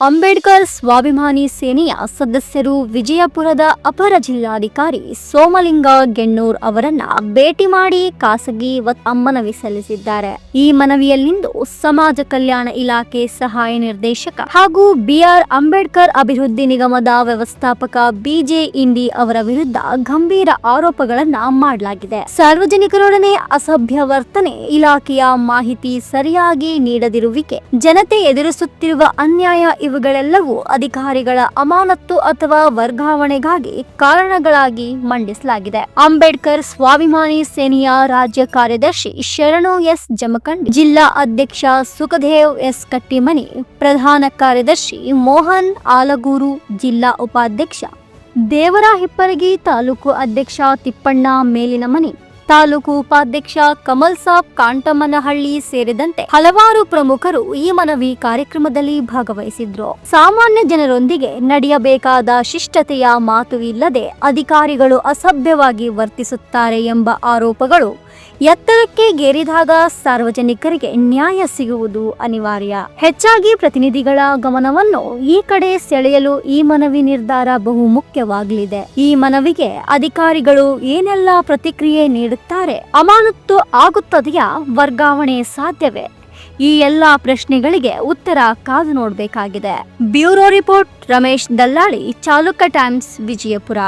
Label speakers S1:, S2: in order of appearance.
S1: ಅಂಬೇಡ್ಕರ್ ಸ್ವಾಭಿಮಾನಿ ಸೇನೆಯ ಸದಸ್ಯರು ವಿಜಯಪುರದ ಅಪರ ಜಿಲ್ಲಾಧಿಕಾರಿ ಸೋಮಲಿಂಗ ಗೆಣ್ಣೂರ್ ಅವರನ್ನ ಭೇಟಿ ಮಾಡಿ ಖಾಸಗಿ ಮನವಿ ಸಲ್ಲಿಸಿದ್ದಾರೆ. ಈ ಮನವಿಯಲ್ಲಿಂದು ಸಮಾಜ ಕಲ್ಯಾಣ ಇಲಾಖೆ ಸಹಾಯ ನಿರ್ದೇಶಕ ಹಾಗೂ ಬಿಆರ್ ಅಂಬೇಡ್ಕರ್ ಅಭಿವೃದ್ಧಿ ನಿಗಮದ ವ್ಯವಸ್ಥಾಪಕ ಬಿಜೆ ಇಂಡಿ ಅವರ ವಿರುದ್ಧ ಗಂಭೀರ ಆರೋಪಗಳನ್ನ ಮಾಡಲಾಗಿದೆ. ಸಾರ್ವಜನಿಕರೊಡನೆ ಅಸಭ್ಯ ವರ್ತನೆ, ಇಲಾಖೆಯ ಮಾಹಿತಿ ಸರಿಯಾಗಿ ನೀಡದಿರುವಿಕೆ, ಜನತೆ ಎದುರಿಸುತ್ತಿರುವ ಅನ್ಯಾಯ ಇವುಗಳೆಲ್ಲವೂ ಅಧಿಕಾರಿಗಳ ಅಮಾನತ್ತು ಅಥವಾ ವರ್ಗಾವಣೆಗಾಗಿ ಕಾರಣಗಳಾಗಿ ಮಂಡಿಸಲಾಗಿದೆ. ಅಂಬೇಡ್ಕರ್ ಸ್ವಾಭಿಮಾನಿ ಸೇನೆಯ ರಾಜ್ಯ ಕಾರ್ಯದರ್ಶಿ ಶರಣು ಎಸ್ ಜಮಖಂಡಿ, ಜಿಲ್ಲಾ ಅಧ್ಯಕ್ಷ ಸುಖದೇವ್ ಎಸ್ ಕಟ್ಟಿಮನಿ, ಪ್ರಧಾನ ಕಾರ್ಯದರ್ಶಿ ಮೋಹನ್ ಆಲಗೂರು, ಜಿಲ್ಲಾ ಉಪಾಧ್ಯಕ್ಷ ದೇವರಾಹಿಪ್ಪರಗಿ, ತಾಲೂಕು ಅಧ್ಯಕ್ಷ ತಿಪ್ಪಣ್ಣ ಮೇಲಿನಮನಿ, ತಾಲೂಕು ಉಪಾಧ್ಯಕ್ಷ ಕಮಲ್ ಸಾಬ್ ಕಾಂಟಮನಹಳ್ಳಿ ಸೇರಿದಂತೆ ಹಲವಾರು ಪ್ರಮುಖರು ಈ ಮನವಿ ಕಾರ್ಯಕ್ರಮದಲ್ಲಿ ಭಾಗವಹಿಸಿದ್ರು. ಸಾಮಾನ್ಯ ಜನರೊಂದಿಗೆ ನಡೆಯಬೇಕಾದ ಶಿಷ್ಟತೆಯ ಮಾತು ಇಲ್ಲದೆ ಅಧಿಕಾರಿಗಳು ಅಸಭ್ಯವಾಗಿ ವರ್ತಿಸುತ್ತಾರೆ ಎಂಬ ಆರೋಪಗಳು ಎತ್ತರಕ್ಕೆ ಗೇರಿದಾಗ ಸಾರ್ವಜನಿಕರಿಗೆ ನ್ಯಾಯ ಸಿಗುವುದು ಅನಿವಾರ್ಯ. ಹೆಚ್ಚಾಗಿ ಪ್ರತಿನಿಧಿಗಳ ಗಮನವನ್ನು ಈ ಕಡೆ ಸೆಳೆಯಲು ಈ ಮನವಿ ನಿರ್ಧಾರ ಬಹು ಮುಖ್ಯವಾಗಲಿದೆ. ಈ ಮನವಿಗೆ ಅಧಿಕಾರಿಗಳು ಏನೆಲ್ಲ ಪ್ರತಿಕ್ರಿಯೆ ನೀಡುತ್ತಾರೆ, ಅಮಾನತ್ತು ಆಗುತ್ತದೆಯಾ, ವರ್ಗಾವಣೆ ಸಾಧ್ಯವೇ? ಈ ಎಲ್ಲಾ ಪ್ರಶ್ನೆಗಳಿಗೆ ಉತ್ತರ ಕಾದು ನೋಡಬೇಕಾಗಿದೆ. ಬ್ಯೂರೋ ರಿಪೋರ್ಟ್, ರಮೇಶ್ ದಲ್ಲಾಳಿ, ಚಾಲುಕ್ಯ ಟೈಮ್ಸ್, ವಿಜಯಪುರ.